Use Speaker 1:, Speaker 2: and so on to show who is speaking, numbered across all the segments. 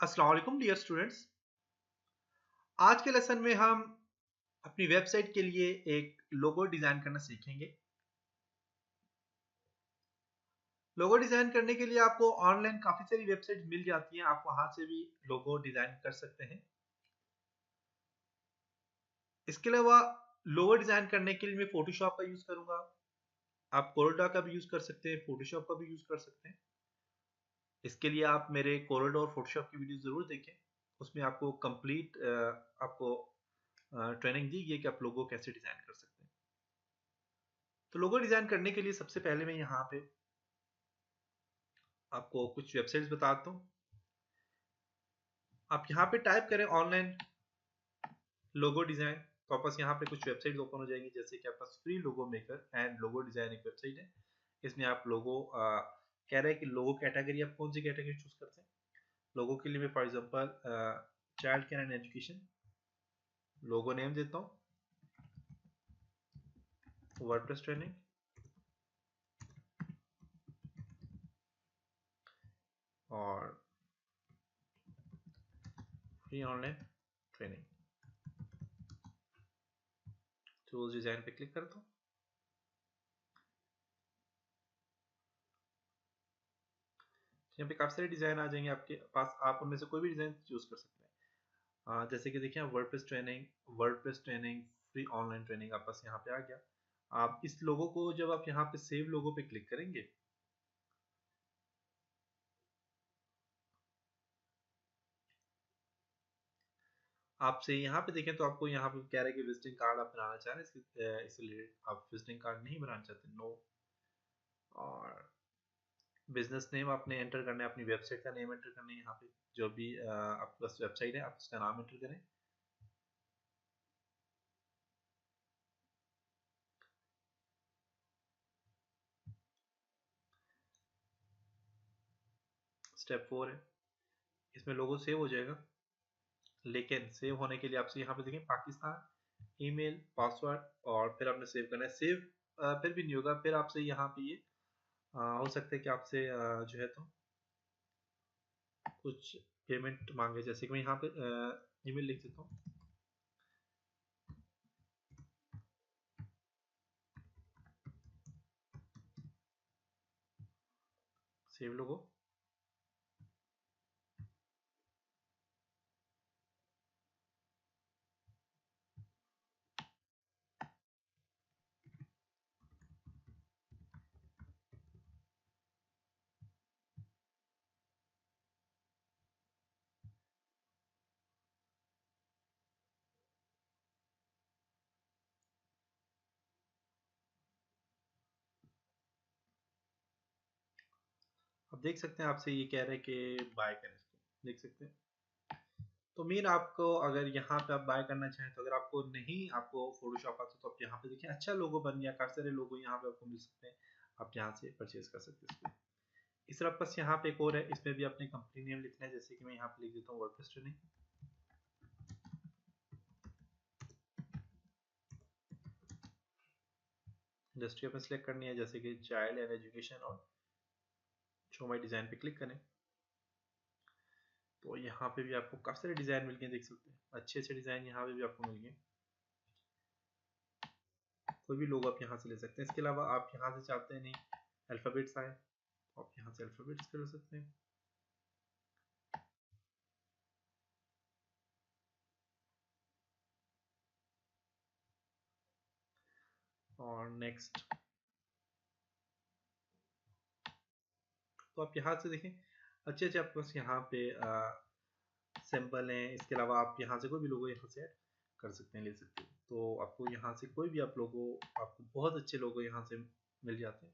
Speaker 1: अस्सलाम वालेकुम dear students. आज के लेसन में हम अपनी वेबसाइट के लिए एक लोगो डिजाइन करना सीखेंगे। लोगो डिजाइन करने के लिए आपको ऑनलाइन काफी सारी वेबसाइट मिल जाती हैं, आप वहां से भी लोगो डिजाइन कर सकते हैं। इसके अलावा लोगो डिजाइन करने के लिए मैं फोटोशॉप का यूज करूंगा। आप कोरोडा का भी यूज कर सकते हैं, फोटोशॉप का भी यूज कर सकते हैं। इसके लिए आप मेरे कोरोडा और फोटोशॉप की वीडियो जरूर देखें। उसमें आपको कंप्लीट आपको ट्रेनिंग दी गई है कि आप लोगो कैसे डिजाइन कर सकते हैं। तो लोगो डिजाइन करने के लिए सबसे पहले मैं यहाँ पे आपको कुछ वेबसाइट्स बताता हूँ। आप यहाँ पे टाइप करें ऑनलाइन लोगो डिजाइन, तो आपस यहाँ पे कुछ वेबसाइट ओपन हो जाएंगी, जैसे कि आपका free logo maker and logo design एक वेबसाइट है। इसमें आप लोगो कह रहे हैं कि लोगो कैटेगरी आप कौन सी कैटेगरी चूज करते हैं। लोगो के लिए मैं for example child care and education logo name देता हूँ, वर्डप्रेस ट्रेनिंग और free online training. Choose design पे क्लिक करता हूँ। यहाँ पे काफी सारे डिजाइन आ जाएंगे आपके पास, आप उनमें से कोई भी डिजाइन चूज कर सकते हैं। जैसे कि देखिए WordPress training free online training आप बस यहाँ पे आ गया। आप इस लोगो को जब आप यहाँ पे सेव लोगो पे क्लिक करेंगे, आपसे यहाँ पे देखें तो आपको यहाँ पे कह रहे हैं कि विजिटिंग कार्ड आप बनाना चाह रहे हैं, इसलिए आप विजिटिंग कार्ड नहीं बनाना चाहते, नो। और बिजनेस नेम आपने एंटर करना है, अपनी वेबसाइट का नेम एंटर करना है। यहाँ पे जो भी आपके पास वेबसाइट है आप उसका नाम एंटर करें। स्टेप 4 है, इसमें लोगो सेव हो जाएगा, लेकिन सेव होने के लिए आपसे यहाँ पे देखें पाकिस्तान ईमेल पासवर्ड और फिर आपने सेव करना है। सेव फिर भी नहीं होगा, फिर आपसे यहाँ पे ये हो सकता है कि आपसे जो है तो कुछ पेमेंट मांगे, जैसे कि मैं यहाँ पे ईमेल लिख देता हूँ, सेव लोगो। अब देख सकते हैं आपसे ये कह रहे हैं कि बाय करें इसको, देख सकते हैं। तो मीन आपको अगर यहाँ पे आप बाय करना चाहें, तो अगर आपको नहीं आपको फोटोशॉप आता तो आप यहाँ पे देखिए अच्छा लोगो बन गया, काफी सारे लोगो यहाँ पे आपको मिल सकते हैं, आप यहाँ से परचेज कर सकते हैं इसको। इस तरह बस यहाँ पे एक और है, इसमें भी अपने कंपनी नेम लिखना है, जैसे कि मैं यहाँ पे लिख देता हूँ वर्डप्रेस ट्रेनिंग। इंडस्ट्री अपने सेलेक्ट करनी है, जैसे कि चाइल्ड एंड एजुकेशन, और शो माई डिजाइन पे क्लिक करें। तो यहाँ पे भी आपको काफी सारे डिजाइन मिल गए, देख सकते हैं अच्छे अच्छे डिजाइन यहाँ पे भी आपको मिल गए। कोई भी लोगो आप यहाँ से ले सकते हैं। इसके अलावा आप यहाँ से चाहते हैं नहीं अल्फाबेट्स आए, तो आप यहाँ से अल्फाबेट्स कर सकते हैं। और नेक्स्ट, तो आप यहाँ से देखें अच्छे अच्छे आपके पास यहाँ पे सिंपल हैं। इसके अलावा आप यहाँ से कोई भी लोगो यहाँ से ऐड कर सकते हैं, ले सकते हैं। तो आपको यहाँ से कोई भी आप लोगो, आपको बहुत अच्छे लोगो यहाँ से मिल जाते हैं।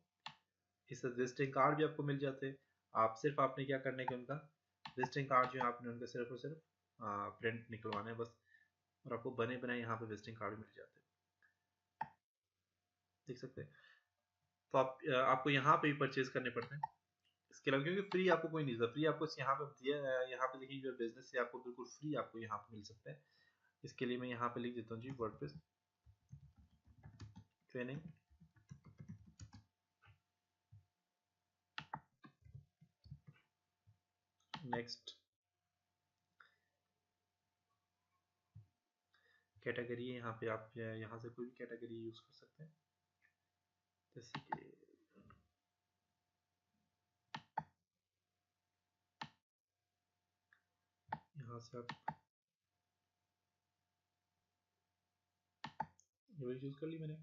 Speaker 1: इस विजिटिंग कार्ड भी आपको मिल जाते हैं। आप सिर्फ आपने क्या करना है कि उनका विजिटिंग कार्ड जो है आपने उनका सिर्फ और सिर्फ प्रिंट निकलवाना है बस, और आपको बने बनाए यहाँ पे विजिटिंग कार्ड मिल जाते हैं, देख सकते हैं। तो आप आपको यहाँ पे भी परचेज करने पड़ते हैं। इसके अलावा क्योंकि फ्री आपको कोई नहीं था, फ्री आपको यहाँ पे दिया, यहाँ पे देखिए जो बिजनेस है आपको बिल्कुल फ्री आपको यहाँ पे मिल सकता है। इसके लिए मैं यहाँ पे लिख देता हूँ जी वर्डप्रेस ट्रेनिंग। नेक्स्ट, कैटेगरी है, यहाँ पे आप यहाँ से कोई भी कैटेगरी यूज कर सकते हैं, जैसे कि यहाँ से आप ये यूज कर ली मैंने।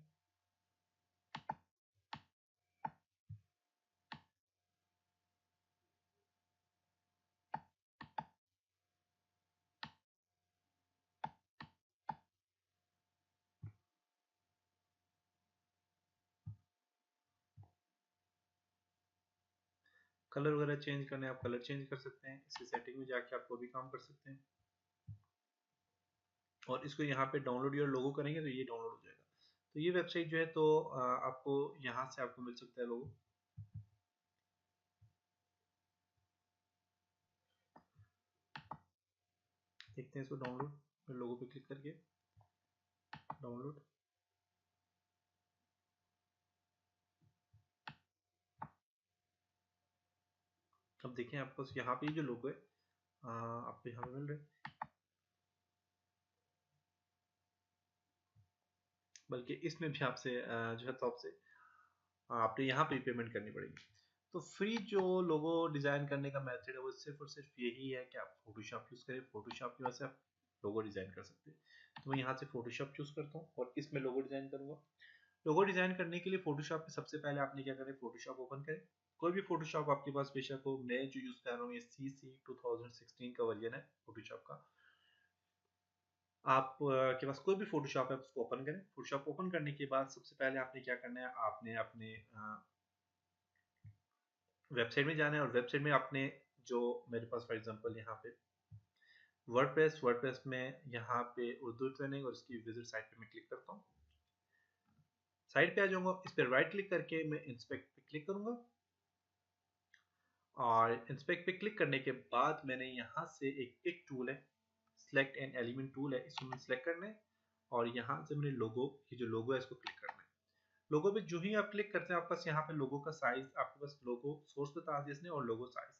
Speaker 1: कलर वगैरह चेंज करने आप कलर चेंज कर सकते हैं, इसकी सेटिंग में जाके आप वो भी काम कर सकते हैं। और इसको यहाँ पे डाउनलोड योर लोगो करेंगे तो ये डाउनलोड हो जाएगा। तो ये वेबसाइट जो है तो आपको यहाँ से आपको मिल सकता है लोगो। देखते हैं इसको डाउनलोड, लोगो पे क्लिक करके डाउनलोड। अब देखें आपको यहाँ पे जो लोगो है आपको यहाँ पे मिल रहे हैं, बल्कि इसमें भी आपसे जो है तो आपसे आपने यहाँ पे पेमेंट करनी पड़ेगी। तो फ्री जो लोगो डिजाइन करने का मेथड है वो सिर्फ और सिर्फ यही है कि आप फोटोशॉप यूज करें, फोटोशॉप की वजह से आप लोगो डिजाइन कर सकते हैं। तो मैं यहाँ से फोटोशॉप चूज करता हूँ और इसमें लोगो डिजाइन करूंगा। लोगो डिजाइन करने के लिए फोटोशॉप में सबसे पहले आपने क्या करें, फोटोशॉप ओपन करें। कोई भी फोटोशॉप आपके पास बेशक हो, मैं जो यूज कर रहा हूँ ये CC 2016 का वर्जन है फोटोशॉप का। आप के पास कोई भी फोटोशॉप है उसको ओपन करें। फोटोशॉप ओपन करने के बाद सबसे पहले आपने क्या करना है, आपने अपने वेबसाइट में जाना है और वेबसाइट में आपने जो मेरे पास फॉर एग्जांपल यहाँ पे वर्डप्रेस में यहाँ पे उर्दू ट्रेनिंग और इसकी विजिट साइट पे मैं क्लिक करता हूँ। साइट पे आ जाऊंगा, इस पर राइट क्लिक करके मैं इंस्पेक्ट पे क्लिक करूंगा और इंस्पेक्ट पे क्लिक करने के बाद मैंने यहाँ से एक पिक टूल है, सिलेक्ट एन एलिमेंट टूल है, इसको मैंने सिलेक्ट करना है और यहाँ से मैंने लोगो, ये जो लोगो है इसको क्लिक करना है। लोगो पे जो ही आप क्लिक करते हैं आपके पास यहाँ पे लोगो का साइज, आपके पास लोगो सोर्स बता दिया इसने और लोगो साइज।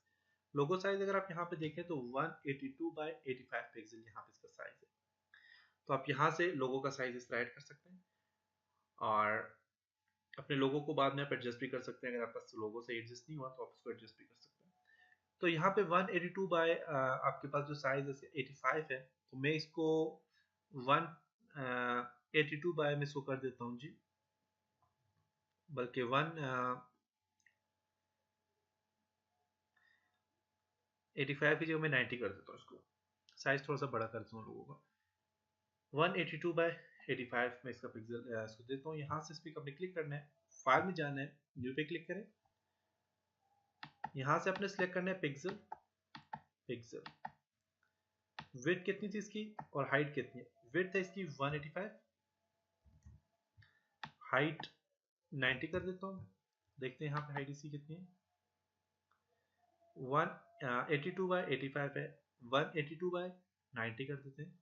Speaker 1: लोगो साइज अगर आप यहाँ पे देखें तो 182 बाय 85 पिक्सल यहाँ पे इसका साइज है। तो आप यहाँ से लोगो का साइज इस ऐड कर सकते हैं और अपने लोगो को बाद में आप एडजस्ट भी कर सकते हैं। अगर आपका लोगो से एडजस्ट नहीं हुआ तो आप उसको एडजस्ट भी कर सकते हैं। तो यहाँ पे 182 बाय आपके पास जो साइज है 85 है, तो मैं इसको 182 बाय में इसको कर देता हूँ जी, बल्कि 185 की जगह मैं 90 कर देता हूँ, इसको साइज थोड़ा सा बड़ा कर देता हूँ लोगों का। 182 बाय 85 में इसका पिक्सल इसको देता हूँ। यहाँ से इस पर अपने क्लिक करना है, फाइल में जाना है, न्यू पे क्लिक करें। यहाँ से अपने सेलेक्ट करना है पिक्सल, विड्थ कितनी थी इसकी और हाइट कितनी है। विड्थ है इसकी 185, हाइट 90 कर देता हूँ। देखते हैं यहाँ पे हाइट इसकी कितनी है, 182 बाय 85 है, 182 बाय 90 कर देते हैं।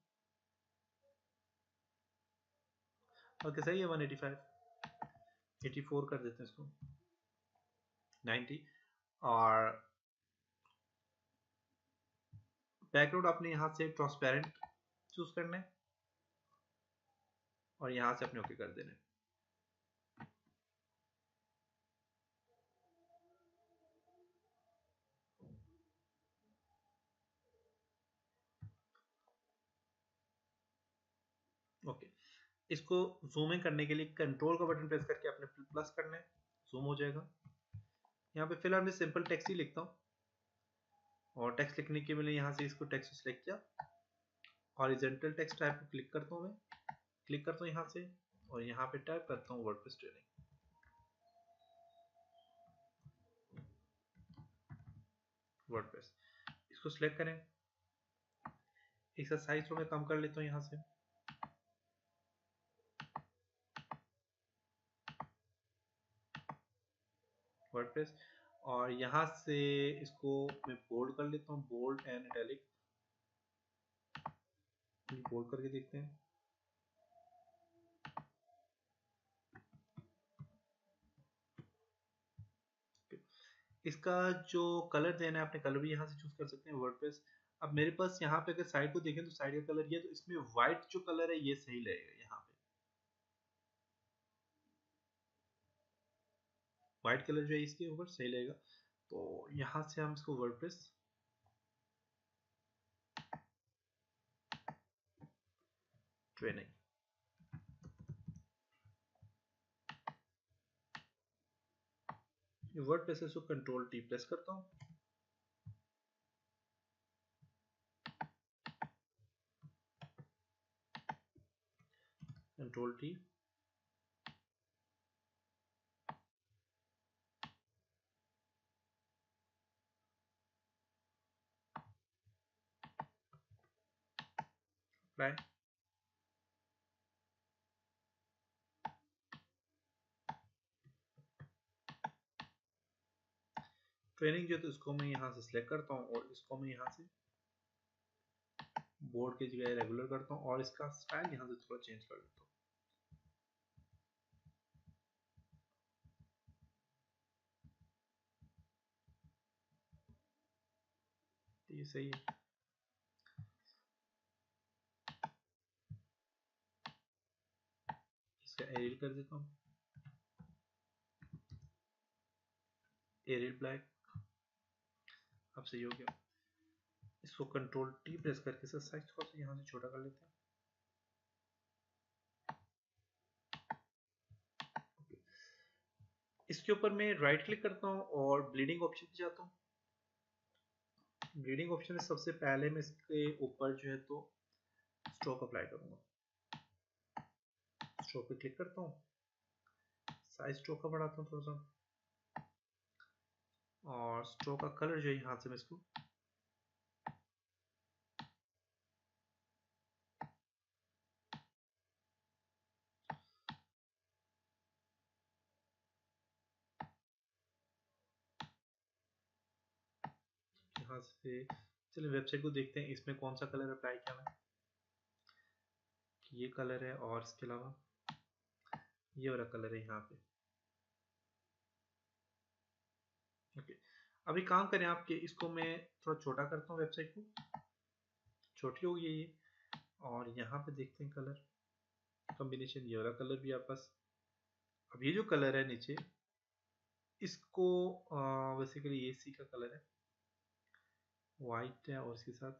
Speaker 1: ओके सही है, 185, 84 कर देते हैं इसको, 90। और बैकग्राउंड आपने यहाँ से ट्रांसपेरेंट चूज करना है और यहाँ से अपने ओके कर देना है। ओके, इसको जूम इन करने के लिए कंट्रोल का बटन प्रेस करके अपने प्लस करना है, जूम हो जाएगा। यहाँ पे फिलहाल मैं सिंपल टेक्स्ट ही लिखता हूँ और टेक्स्ट लिखने के लिए यहाँ से इसको टेक्स्ट सेलेक्ट किया, हॉरिजॉन्टल टेक्स्ट टाइप को क्लिक करता हूँ, मैं क्लिक करता हूँ यहाँ से और यहाँ पे टाइप करता हूँ वर्डप्रेस ट्रेनिंग। वर्डप्रेस इसको सिलेक्ट करें, इसका साइज थोड़ा कम कर लेता हूँ यहाँ से, वर्डप्रेस, और यहाँ से इसको मैं बोल्ड कर लेता हूँ, बोल्ड एंड इटैलिक, बोल्ड करके देखते हैं। इसका जो कलर देना है अपने कलर भी यहाँ से चूज कर सकते हैं। वर्डप्रेस अब मेरे पास यहाँ पे अगर साइड को देखें तो साइड का कलर ये, तो इसमें व्हाइट जो कलर है ये सही लगेगा। यहाँ पे व्हाइट कलर जो है इसके ऊपर सही लगेगा। तो यहाँ से हम इसको वर्डप्रेस ट्रेनिंग, वर्डप्रेस से कंट्रोल टी प्रेस करता हूँ, कंट्रोल टी, अप्लाई। ट्रेनिंग जो है तो इसको मैं यहाँ से सिलेक्ट करता हूँ और इसको मैं यहाँ से बोर्ड की जगह रेगुलर करता हूँ और इसका स्टाइल यहाँ से थोड़ा चेंज कर देता हूँ। तो ये सही है। इसका एरियल कर देता हूँ, एरियल ब्लैक। अब सही हो गया। इसको कंट्रोल टी प्रेस करके इसका साइज थोड़ा सा यहाँ से छोटा कर लेते हैं। इसके ऊपर मैं राइट क्लिक करता हूँ और ब्लीडिंग ऑप्शन पे जाता हूँ। ब्लीडिंग ऑप्शन में सबसे पहले मैं इसके ऊपर जो है तो स्ट्रोक अप्लाई करूंगा। स्ट्रोक पे क्लिक करता हूँ, साइज स्ट्रोक का बढ़ाता हूँ थोड़ा सा, और स्ट्रोक का कलर जो है यहाँ से मैं इसको यहाँ से, चलिए वेबसाइट को देखते हैं इसमें कौन सा कलर अप्लाई किया मैंने। ये कलर है और इसके अलावा ये वाला कलर है यहाँ पे। ओके, अभी काम करें आपके, इसको मैं थोड़ा छोटा करता हूँ, वेबसाइट को छोटी होगी ये। और यहाँ पे देखते हैं कलर कॉम्बिनेशन, ये वाला कलर भी आप पास। अब ये जो कलर है नीचे, इसको बेसिकली ये सी का कलर है, वाइट है और इसके साथ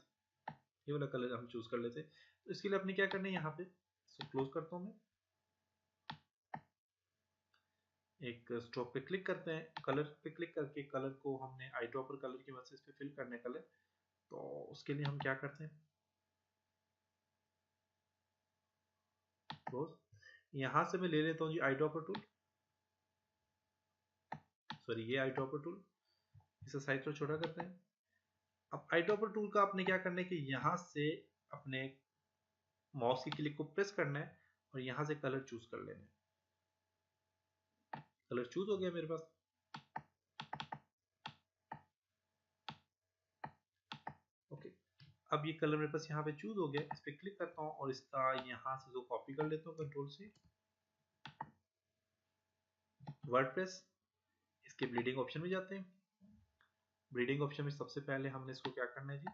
Speaker 1: ये वाला कलर हम चूज कर लेते हैं। तो इसके लिए अपने क्या करना है, यहाँ पे इसको क्लोज करता हूँ मैं, एक स्ट्रोक पे क्लिक करते हैं, कलर पे क्लिक करके कलर को हमने आई ड्रॉपर कलर की मदद से इस पे फिल करने कलर। तो उसके लिए हम क्या करते हैं, क्लोज। यहाँ से मैं ले लेता हूँ जी आई ड्रॉपर टूल, सॉरी ये आई ड्रॉपर टूल, इसे साइज थोड़ा छोटा करते हैं। अब आई ड्रॉपर टूल का आपने क्या करना है कि यहाँ से अपने माउस की क्लिक को प्रेस करना है और यहाँ से कलर चूज कर लेना है। कलर चूज हो गया मेरे पास। ओके, अब ये कलर मेरे पास यहाँ पे चूज हो गया, इस पे क्लिक करता हूँ और इसका यहाँ से जो कॉपी कर लेता हूँ कंट्रोल से, वर्डप्रेस, इसके ब्लीडिंग ऑप्शन में जाते हैं। ब्लीडिंग ऑप्शन में सबसे पहले हमने इसको क्या करना है जी,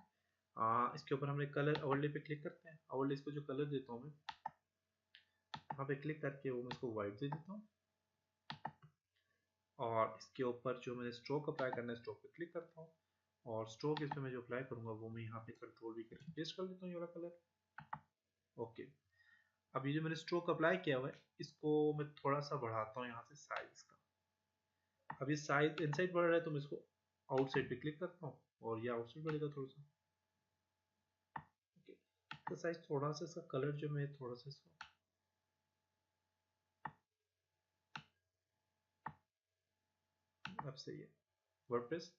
Speaker 1: इसके ऊपर हमने कलर ओवरले पे क्लिक करते हैं। ओवरले इसको जो कलर देता हूँ मैं, यहाँ पे क्लिक करके वो मैं इसको व्हाइट दे देता हूँ। और इसके ऊपर जो मैंने स्ट्रोक अप्लाई करना है, स्ट्रोक पे क्लिक करता हूँ और स्ट्रोक इस पे मैं जो अप्लाई करूंगा वो मैं यहाँ पे कंट्रोल भी करके पेस्ट कर देता हूँ, ये वाला कलर। ओके, अब ये जो मैंने स्ट्रोक अप्लाई किया हुआ है, इसको मैं थोड़ा सा बढ़ाता हूँ यहाँ से साइज का। अब ये साइज इनसाइड बढ़ रहा है तो मैं इसको आउटसाइड पे क्लिक करता हूँ और ये आउटसाइड बढ़ेगा थोड़ा सा। ओके, तो साइज थोड़ा सा, इसका कलर जो मैं थोड़ा सा इसको, अब सही है। वर्डप्रेस,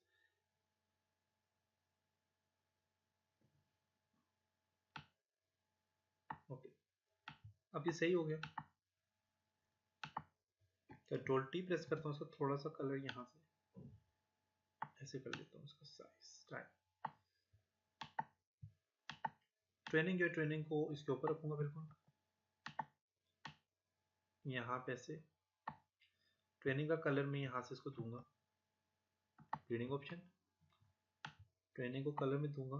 Speaker 1: ओके, अब ये सही हो गया। कंट्रोल टी प्रेस करता हूँ, इसका थोड़ा सा कलर यहाँ से ऐसे कर देता हूँ, इसका साइज स्टाइल। ट्रेनिंग जो है, ट्रेनिंग को इसके ऊपर रखूंगा बिल्कुल, यहाँ पे से ट्रेनिंग का कलर मैं यहाँ से इसको दूंगा, ट्रेनिंग ऑप्शन, ट्रेनिंग को कलर में दूंगा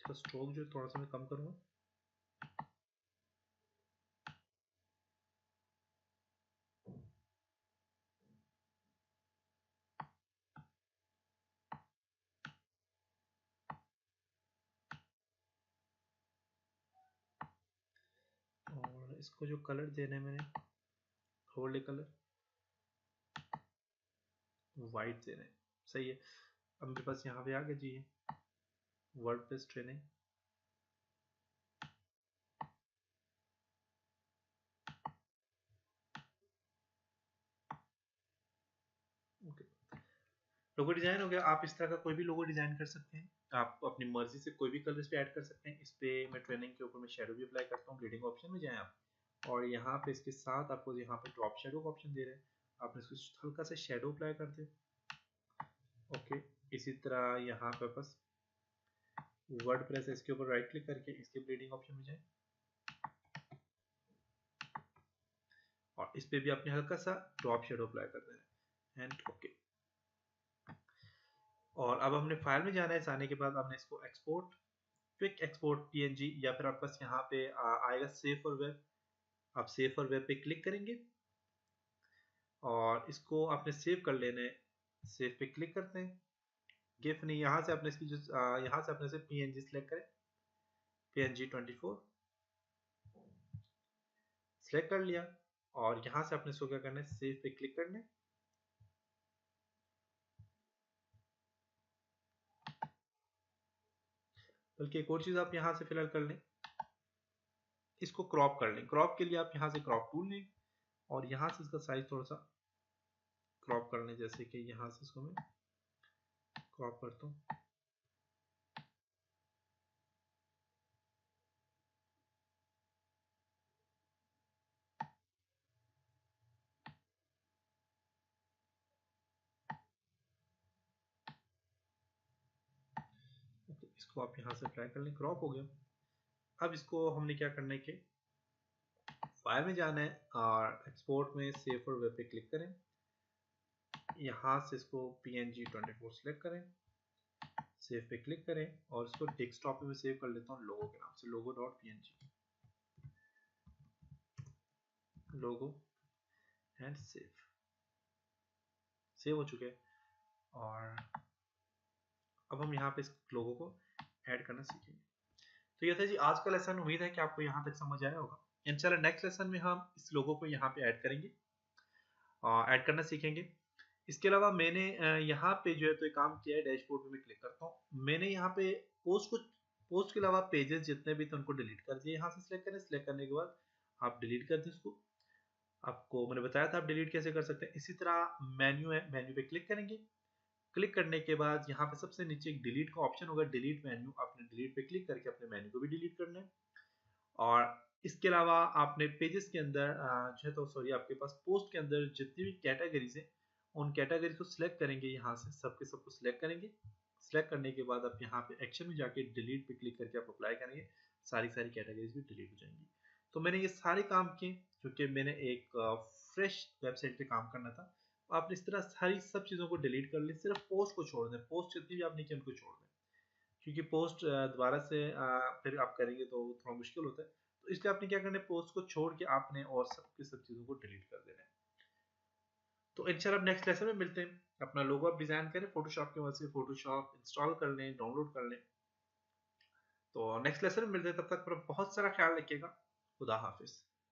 Speaker 1: इसका स्ट्रोक जो थोड़ा सा मैं कम करूँगा। और इसको जो कलर देने मैंने ओवरले कलर वाइट देने, सही है। अब मेरे पास यहाँ पे आ गया जी ये WordPress training. Okay, logo design हो गया। आप इस तरह का कोई भी लोगो डिजाइन कर सकते हैं, आप अपनी मर्जी से कोई भी कलर इस पे ऐड कर सकते हैं। इस पे मैं ट्रेनिंग के ऊपर मैं शेडो भी अप्लाई करता हूँ। ग्रेडिंग ऑप्शन में जाएं आप, और यहाँ पे इसके साथ आपको यहाँ पे ड्रॉप शेडो का ऑप्शन दे रहे हैं, आप इसको हल्का सा शेडो अप्लाई कर दें। ओके, इसी तरह यहाँ पे बस वर्डप्रेस इसके ऊपर राइट क्लिक करके इसके ग्रेडिंग ऑप्शन में जाएं, और इस पे भी आपने हल्का सा ड्रॉप शेडो अप्लाई कर देना है, एंड ओके। और अब हमने फाइल में जाना है। जाने के बाद आपने इसको एक्सपोर्ट, क्विक एक्सपोर्ट पीएनजी, या फिर आपके पास यहाँ पे आएगा सेव फॉर वेब, आप सेव फॉर वेब पे क्लिक करेंगे और इसको आपने सेव कर लेना है। सेव पे क्लिक करते हैं, गिफ नहीं, यहाँ से आपने इसकी जो यहाँ से आपने पीएनजी सिलेक्ट करें, पीएनजी 24 सिलेक्ट कर लिया, और यहाँ से आपने इसको क्या करना है, सेव पे क्लिक करना है। बल्कि एक और चीज आप यहाँ से फिलहाल कर लें, इसको क्रॉप कर लें। क्रॉप के लिए आप यहाँ से क्रॉप टूल लें, और यहाँ से इसका साइज थोड़ा सा क्रॉप कर लें, जैसे कि यहाँ से इसको मैं क्रॉप करता हूँ। इसको आप यहाँ से अप्लाई कर लें, क्रॉप हो गया। अब इसको हमने क्या करना है कि फाइल में जाना है, और एक्सपोर्ट में सेव फॉर वेब पे क्लिक करें, यहाँ से इसको png 24 सिलेक्ट करें, सेव पे क्लिक करें, और इसको डेस्कटॉप पे मैं सेव कर लेता हूँ लोगो के नाम से, लोगो dot png, logo, and save. Save हो चुके हैं, और अब हम यहाँ पे इस लोगो को ऐड करना सीखेंगे। तो ये था जी आज का लेसन। उम्मीद है कि आपको यहाँ तक समझ आया होगा। इंशाल्लाह नेक्स्ट लेसन में हम इस लोगो को यहाँ पे ऐड करेंगे, ऐड करना सीखेंगे। इसके अलावा मैंने यहाँ पे जो है तो एक काम किया है, डैशबोर्ड में मैं क्लिक करता हूँ, मैंने यहाँ पे पोस्ट के अलावा पेजेस जितने भी थे उनको डिलीट कर दिए। यहाँ से सिलेक्ट करें, सिलेक्ट करने के बाद आप डिलीट कर दें उसको। आपको मैंने बताया था आप डिलीट कैसे कर सकते हैं। इसी तरह मेन्यू है, मेन्यू पे क्लिक करेंगे, क्लिक करने के बाद यहाँ पे सबसे नीचे एक डिलीट का ऑप्शन होगा, डिलीट मेन्यू, आपने डिलीट पे क्लिक करके अपने मेन्यू को भी डिलीट करना है। और इसके अलावा आपने पेजेस के अंदर जो है तो सॉरी आपके पास पोस्ट के अंदर जितनी भी कैटेगरीज है उन कैटेगरीज को सिलेक्ट करेंगे, यहाँ से सबके सबको सिलेक्ट करेंगे। सिलेक्ट करने के बाद आप यहाँ पे एक्शन में जाके डिलीट पे क्लिक करके आप अप्लाई करेंगे, सारी कैटेगरीज भी डिलीट हो जाएंगी। तो मैंने ये सारे काम किए क्योंकि मैंने एक फ्रेश वेबसाइट पे काम करना था। आपने इस तरह सारी सब चीज़ों को डिलीट कर ली, सिर्फ पोस्ट को छोड़ दें। पोस्ट जितनी भी आपने की उनको छोड़ दें, क्योंकि पोस्ट दोबारा से फिर आप करेंगे तो थोड़ा मुश्किल होता है। तो इसलिए आपने क्या करना है, पोस्ट को छोड़ के आपने और सब चीज़ों को डिलीट कर देना है। तो इंशाल्लाह नेक्स्ट लेसन में मिलते हैं। अपना लोगो आप डिजाइन करें फोटोशॉप की मदद से, फोटोशॉप इंस्टॉल कर लें, डाउनलोड कर लें। तो नेक्स्ट लेसन में मिलते हैं, तब तक पर बहुत सारा ख्याल रखिएगा। खुदा हाफिज।